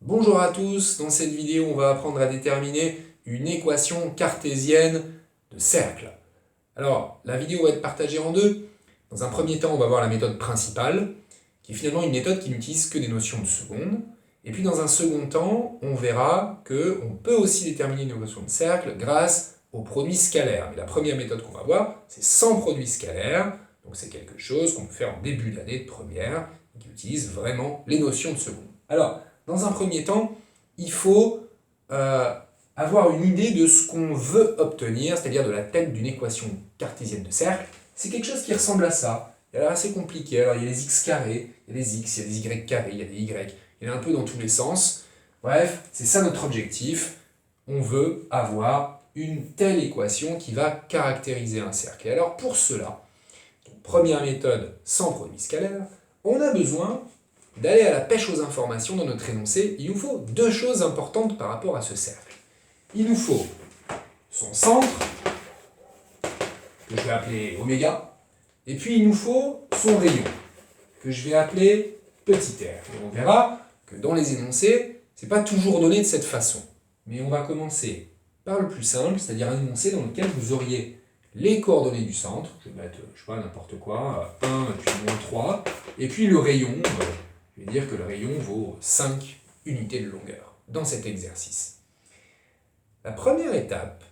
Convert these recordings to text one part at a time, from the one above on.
Bonjour à tous, dans cette vidéo on va apprendre à déterminer une équation cartésienne de cercle. Alors la vidéo va être partagée en deux. Dans un premier temps on va voir la méthode principale, qui est finalement une méthode qui n'utilise que des notions de seconde. Et puis dans un second temps on verra qu'on peut aussi déterminer une équation de cercle grâce au produit scalaire. Mais la première méthode qu'on va voir c'est sans produit scalaire, donc c'est quelque chose qu'on peut faire en début d'année de première, et qui utilise vraiment les notions de seconde. Alors, dans un premier temps, il faut avoir une idée de ce qu'on veut obtenir, c'est-à-dire de la tête d'une équation cartésienne de cercle. C'est quelque chose qui ressemble à ça. Il a l'air assez compliqué. Alors, il y a des x carrés, il y a des x, il y a des y carrés, il y a des y. Il y en a un peu dans tous les sens. Bref, c'est ça notre objectif. On veut avoir une telle équation qui va caractériser un cercle. Et alors, pour cela, première méthode sans produit scalaire, on a besoin d'aller à la pêche aux informations dans notre énoncé. Il nous faut deux choses importantes par rapport à ce cercle. Il nous faut son centre, que je vais appeler oméga, et puis il nous faut son rayon, que je vais appeler petit r. Et on verra que dans les énoncés, ce n'est pas toujours donné de cette façon. Mais on va commencer par le plus simple, c'est-à-dire un énoncé dans lequel vous auriez les coordonnées du centre, je vais mettre, je sais pas, n'importe quoi, 1 et puis moins 3, et puis le rayon, je vais dire que le rayon vaut 5 unités de longueur dans cet exercice. La première étape,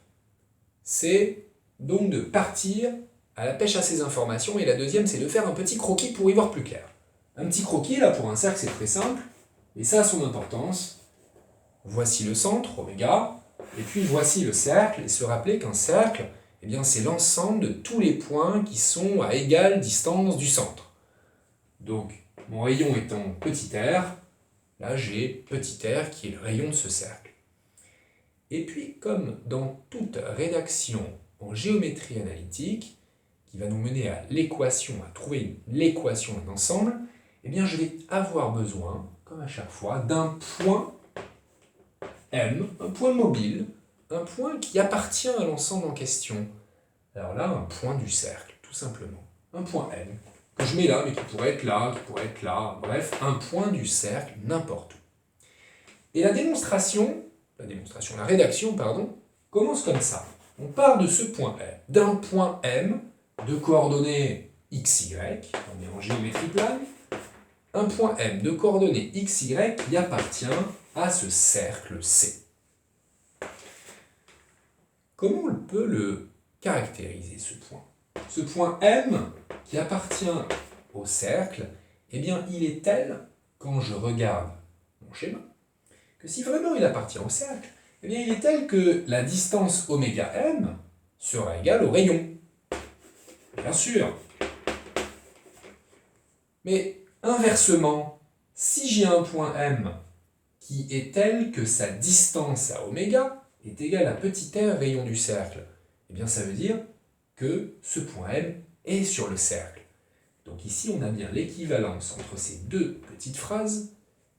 c'est donc de partir à la pêche à ces informations, et la deuxième, c'est de faire un petit croquis pour y voir plus clair. Un petit croquis, là, pour un cercle, c'est très simple, et ça a son importance. Voici le centre, oméga, et puis voici le cercle, et se rappeler qu'un cercle, eh bien, c'est l'ensemble de tous les points qui sont à égale distance du centre. Donc, mon rayon étant petit r, là j'ai petit r qui est le rayon de ce cercle. Et puis, comme dans toute rédaction en géométrie analytique, qui va nous mener à l'équation, à trouver l'équation d'un ensemble, eh bien je vais avoir besoin, comme à chaque fois, d'un point M, un point mobile, un point qui appartient à l'ensemble en question. Alors là, un point du cercle, tout simplement. Un point M, que je mets là, mais qui pourrait être là, qui pourrait être là. Bref, un point du cercle, n'importe où. Et la rédaction, commence comme ça. On part de ce point M, d'un point M, de coordonnées x, y, on est en géométrie plane, un point M de coordonnées x, y qui appartient à ce cercle C. Comment on peut le caractériser, ce point? Ce point M, qui appartient au cercle, eh bien, il est tel, quand je regarde mon schéma, que si vraiment il appartient au cercle, eh bien, il est tel que la distance oméga M sera égale au rayon. Bien sûr. Mais inversement, si j'ai un point M qui est tel que sa distance à oméga est égale à petit r rayon du cercle, eh bien ça veut dire que ce point M est sur le cercle. Donc ici on a bien l'équivalence entre ces deux petites phrases.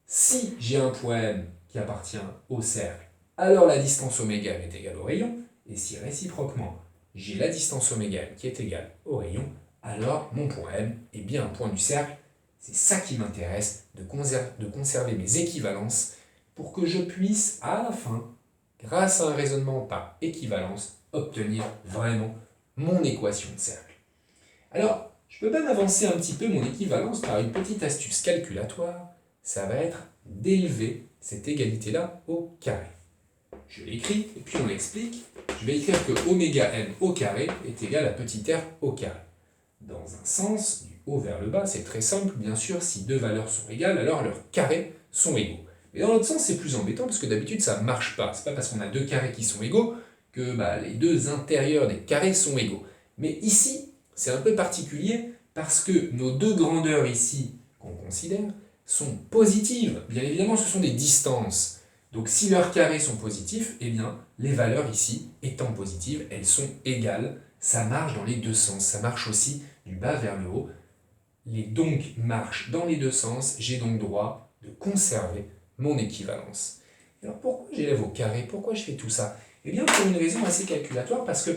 Si j'ai un point M qui appartient au cercle, alors la distance oméga M est égale au rayon, et si réciproquement j'ai la distance oméga M qui est égale au rayon, alors mon point M est bien un point du cercle. C'est ça qui m'intéresse, de conserver mes équivalences pour que je puisse, à la fin, grâce à un raisonnement par équivalence, obtenir vraiment mon équation de cercle. Alors, je peux même avancer un petit peu mon équivalence par une petite astuce calculatoire. Ça va être d'élever cette égalité-là au carré. Je l'écris et puis on l'explique. Je vais écrire que oméga m au carré est égal à petit r au carré. Dans un sens, du haut vers le bas, c'est très simple, bien sûr, si deux valeurs sont égales, alors leurs carrés sont égaux. Mais dans l'autre sens, c'est plus embêtant, parce que d'habitude, ça ne marche pas. C'est pas parce qu'on a deux carrés qui sont égaux que les deux intérieurs des carrés sont égaux. Mais ici, c'est un peu particulier, parce que nos deux grandeurs ici, qu'on considère, sont positives. Bien évidemment, ce sont des distances. Donc si leurs carrés sont positifs, eh bien, les valeurs ici, étant positives, elles sont égales. Ça marche dans les deux sens. Ça marche aussi du bas vers le haut. Les donc marchent dans les deux sens. J'ai donc droit de conserver mon équivalence. Alors pourquoi j'élève au carré? Pourquoi je fais tout ça? Eh bien pour une raison assez calculatoire, parce que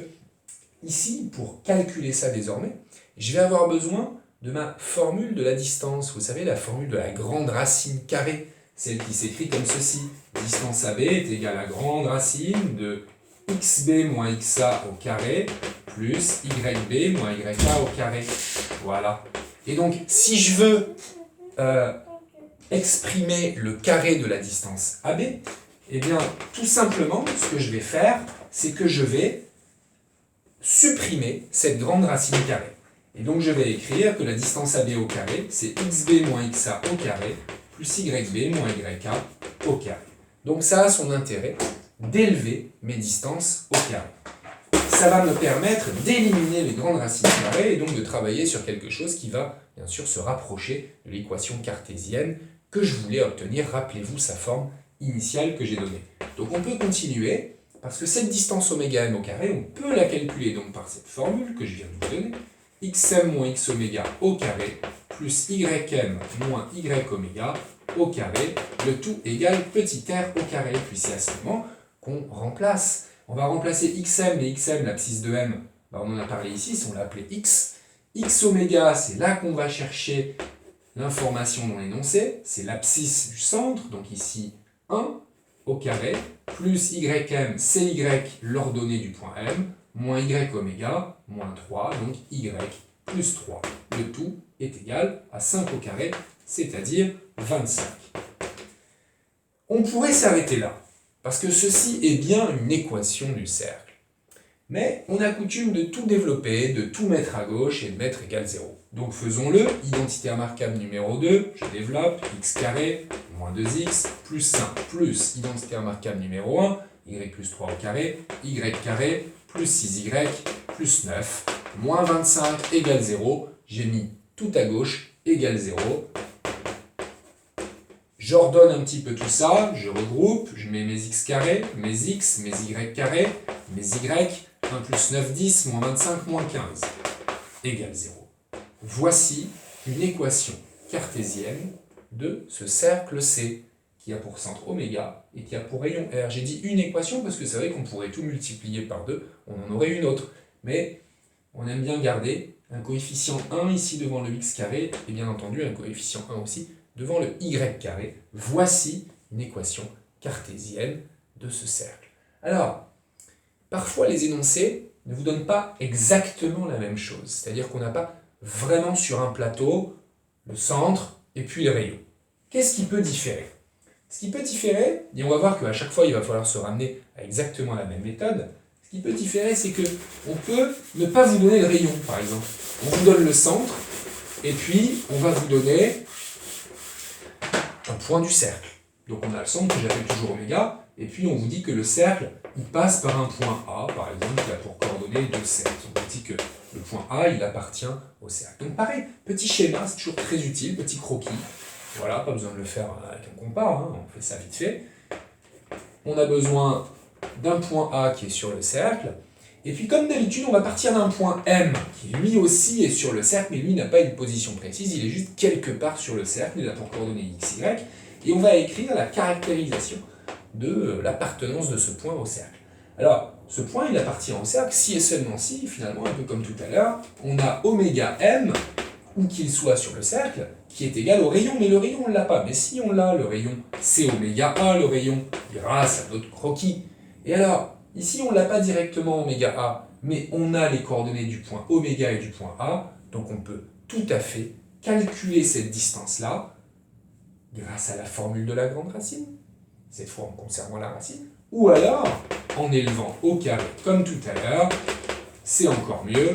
ici, pour calculer ça désormais, je vais avoir besoin de ma formule de la distance. Vous savez, la formule de la grande racine carrée. celle qui s'écrit comme ceci. Distance AB est égale à grande racine de xb moins xa au carré plus yb moins yk au carré. Voilà. Et donc, si je veux exprimer le carré de la distance AB, eh bien, tout simplement, ce que je vais faire, c'est que je vais supprimer cette grande racine carrée. Et donc, je vais écrire que la distance AB au carré, c'est xb moins xa au carré plus yb moins yk au carré. Donc, ça a son intérêt d'élever mes distances au carré. Ça va me permettre d'éliminer les grandes racines carrées et donc de travailler sur quelque chose qui va, bien sûr, se rapprocher de l'équation cartésienne que je voulais obtenir. Rappelez-vous sa forme initiale que j'ai donnée. Donc, on peut continuer. Parce que cette distance oméga m au carré, on peut la calculer donc par cette formule que je viens de vous donner. Xm moins x oméga au carré plus ym moins y oméga au carré, le tout égale petit r au carré. Puis c'est à ce moment qu'on remplace. On va remplacer xm et xm, l'abscisse de m, on en a parlé ici, on l'a appelé x. X oméga, c'est là qu'on va chercher l'information dans l'énoncé, c'est l'abscisse du centre, donc ici 1 au carré, plus ym, c'est y, l'ordonnée du point M, moins y oméga, moins 3, donc y plus 3. Le tout est égal à 5 au carré, c'est-à-dire 25. On pourrait s'arrêter là, parce que ceci est bien une équation du cercle. Mais on a coutume de tout développer, de tout mettre à gauche et de mettre égal 0. Donc faisons-le, identité remarquable numéro 2, je développe, x carré, moins 2x, plus 5, plus identité remarquable numéro 1, y plus 3 au carré, y carré, plus 6y, plus 9, moins 25 égale 0. J'ai mis tout à gauche, égale 0. J'ordonne un petit peu tout ça, je regroupe, je mets mes x carrés, mes x, mes y carrés, mes y, 1 plus 9, 10, moins 25, moins 15, égale 0. Voici une équation cartésienne de ce cercle C, qui a pour centre oméga et qui a pour rayon R. J'ai dit une équation parce que c'est vrai qu'on pourrait tout multiplier par 2, on en aurait une autre. Mais on aime bien garder un coefficient 1 ici devant le x carré, et bien entendu un coefficient 1 aussi devant le y carré. Voici une équation cartésienne de ce cercle. Alors, parfois les énoncés ne vous donnent pas exactement la même chose, c'est-à-dire qu'on n'a pas vraiment sur un plateau le centre et puis les rayons. Qu'est-ce qui peut différer? Ce qui peut différer, et on va voir qu'à chaque fois il va falloir se ramener à exactement la même méthode, ce qui peut différer c'est qu'on peut ne pas vous donner le rayon par exemple. On vous donne le centre et puis on va vous donner un point du cercle. Donc on a le centre que j'appelle toujours oméga, et puis on vous dit que le cercle il passe par un point A, par exemple, qui a pour coordonnées 2, 7. On vous dit que le point A, il appartient au cercle. Donc pareil, petit schéma, c'est toujours très utile, petit croquis. Voilà, pas besoin de le faire avec un compas, hein, on fait ça vite fait. On a besoin d'un point A qui est sur le cercle, et puis comme d'habitude, on va partir d'un point M, qui lui aussi est sur le cercle, mais lui n'a pas une position précise, il est juste quelque part sur le cercle, il a pour coordonnées x, y, et on va écrire la caractérisation de l'appartenance de ce point au cercle. Alors, ce point, il appartient au cercle si et seulement si, finalement, un peu comme tout à l'heure, on a oméga m, où qu'il soit sur le cercle, qui est égal au rayon, mais le rayon, on ne l'a pas. Mais si on l'a, le rayon, c'est oméga a, le rayon, grâce à notre croquis. Et alors, ici, on ne l'a pas directement oméga a, mais on a les coordonnées du point oméga et du point A, donc on peut tout à fait calculer cette distance-là, grâce à la formule de la grande racine, cette fois en conservant la racine, ou alors en élevant au carré comme tout à l'heure, c'est encore mieux,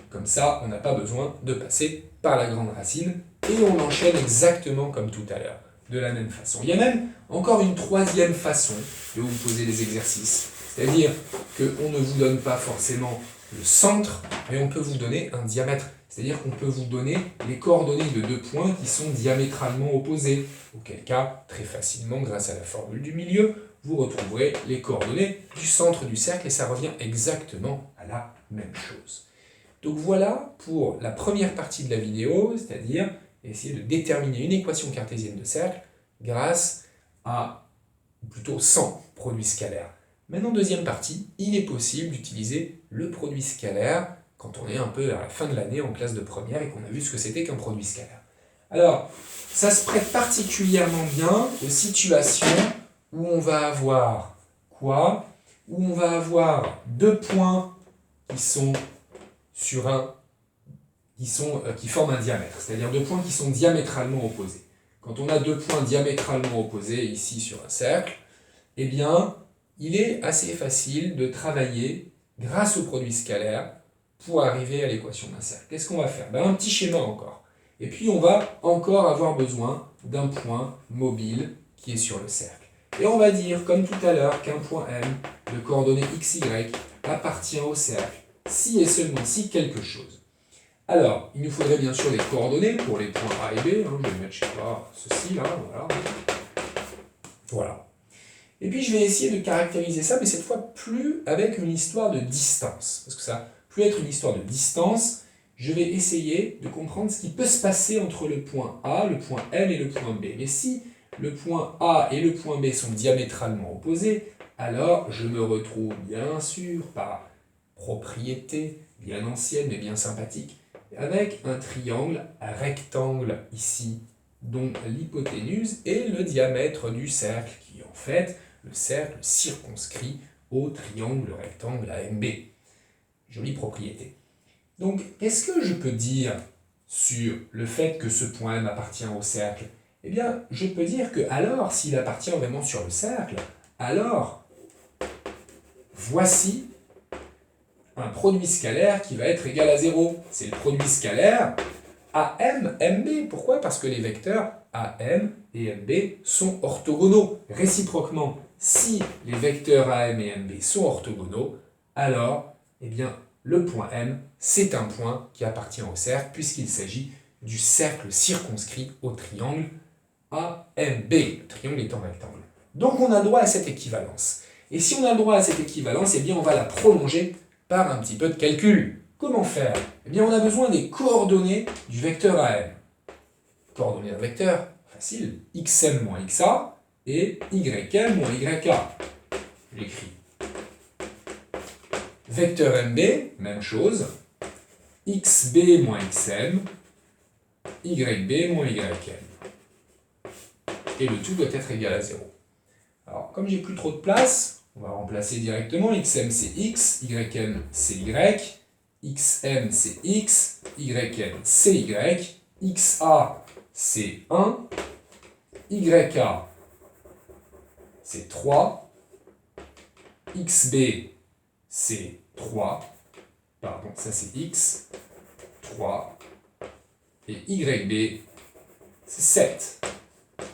comme ça on n'a pas besoin de passer par la grande racine, et on enchaîne exactement comme tout à l'heure, de la même façon. Il y a même encore une troisième façon de vous poser les exercices, c'est-à-dire qu'on ne vous donne pas forcément le centre, mais on peut vous donner un diamètre. C'est-à-dire qu'on peut vous donner les coordonnées de deux points qui sont diamétralement opposés. Auquel cas, très facilement, grâce à la formule du milieu, vous retrouverez les coordonnées du centre du cercle et ça revient exactement à la même chose. Donc voilà pour la première partie de la vidéo, c'est-à-dire essayer de déterminer une équation cartésienne de cercle grâce à, ou plutôt sans, produit scalaire. Maintenant, deuxième partie, il est possible d'utiliser le produit scalaire quand on est un peu à la fin de l'année en classe de première et qu'on a vu ce que c'était qu'un produit scalaire. Alors, ça se prête particulièrement bien aux situations où on va avoir quoi? Où on va avoir deux points qui sont sur qui forment un diamètre, c'est-à-dire deux points qui sont diamétralement opposés. Quand on a deux points diamétralement opposés ici sur un cercle, eh bien, il est assez facile de travailler grâce au produit scalaire pour arriver à l'équation d'un cercle. Qu'est-ce qu'on va faire? Un petit schéma encore. Et puis on va encore avoir besoin d'un point mobile qui est sur le cercle. Et on va dire, comme tout à l'heure, qu'un point M de coordonnées x, y appartient au cercle si et seulement si quelque chose. Alors, il nous faudrait bien sûr des coordonnées pour les points A et B. Je vais mettre, je sais pas, ceci là, voilà. Voilà. Et puis je vais essayer de caractériser ça, mais cette fois plus avec une histoire de distance. Parce que ça va plus être une histoire de distance, je vais essayer de comprendre ce qui peut se passer entre le point A, le point M et le point B. Mais si le point A et le point B sont diamétralement opposés, alors je me retrouve bien sûr par propriété bien ancienne mais bien sympathique, avec un triangle rectangle ici, dont l'hypoténuse est le diamètre du cercle, qui est en fait le cercle circonscrit au triangle rectangle AMB. Jolie propriété. Donc, qu'est-ce que je peux dire sur le fait que ce point M appartient au cercle? Eh bien, je peux dire que alors, s'il appartient vraiment sur le cercle, alors, voici un produit scalaire qui va être égal à 0. C'est le produit scalaire AM, MB. Pourquoi? Parce que les vecteurs AM et MB sont orthogonaux. Réciproquement, si les vecteurs AM et MB sont orthogonaux, alors, eh bien, le point M, c'est un point qui appartient au cercle, puisqu'il s'agit du cercle circonscrit au triangle AMB, le triangle étant rectangle. Donc on a le droit à cette équivalence. Et si on a le droit à cette équivalence, eh bien on va la prolonger par un petit peu de calcul. Comment faire? Eh bien on a besoin des coordonnées du vecteur AM. Coordonnées d'un vecteur, facile, xm moins xa et ym moins yk. J'écris. Vecteur mb, même chose, xb moins xm, yb moins ym. Et le tout doit être égal à 0. Alors, comme j'ai plus trop de place, on va remplacer directement. Xm c'est x, ym c'est y, xm c'est x, ym c'est y, xa c'est 1, yk c'est 3, xb c'est 3, pardon, ça c'est x, 3, et yb c'est 7.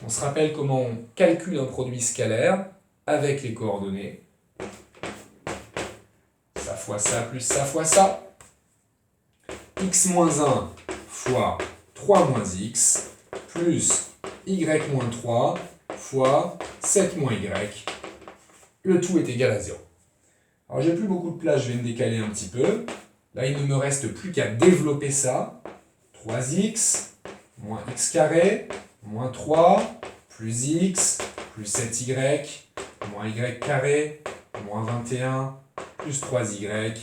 On se rappelle comment on calcule un produit scalaire avec les coordonnées. Ça fois ça plus ça fois ça. X moins 1 fois 3 moins x plus y moins 3 fois 7 moins y. Le tout est égal à 0. Alors j'ai plus beaucoup de place, je vais me décaler un petit peu. Là il ne me reste plus qu'à développer ça. 3x moins x carré moins 3 plus x plus 7y moins y carré moins 21 plus 3y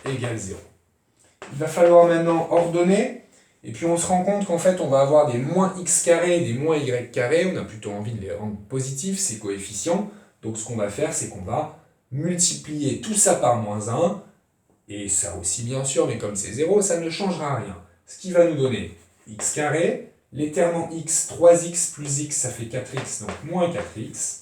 égale 0. Il va falloir maintenant ordonner, et puis on se rend compte qu'en fait on va avoir des moins x carré et des moins y carré, on a plutôt envie de les rendre positifs, ces coefficients, donc ce qu'on va faire c'est qu'on va multiplier tout ça par moins 1, et ça aussi bien sûr, mais comme c'est 0, ça ne changera rien. Ce qui va nous donner x carré, les termes en x, 3x plus x, ça fait 4x, donc moins 4x.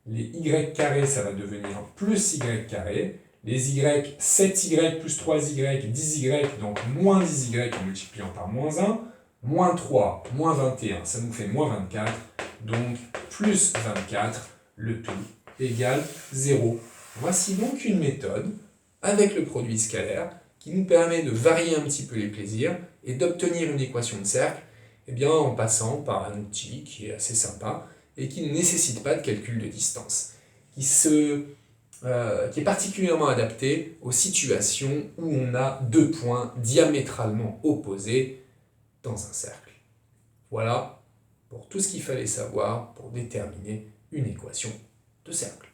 Les y carré, ça va devenir plus y carré. Les y, 7y plus 3y, 10y, donc moins 10y en multipliant par moins 1. Moins 3, moins 21, ça nous fait moins 24. Donc plus 24, le tout égale 0. Voici donc une méthode avec le produit scalaire qui nous permet de varier un petit peu les plaisirs et d'obtenir une équation de cercle en passant par un outil qui est assez sympa et qui ne nécessite pas de calcul de distance, qui est particulièrement adapté aux situations où on a deux points diamétralement opposés dans un cercle. Voilà pour tout ce qu'il fallait savoir pour déterminer une équation de cercle.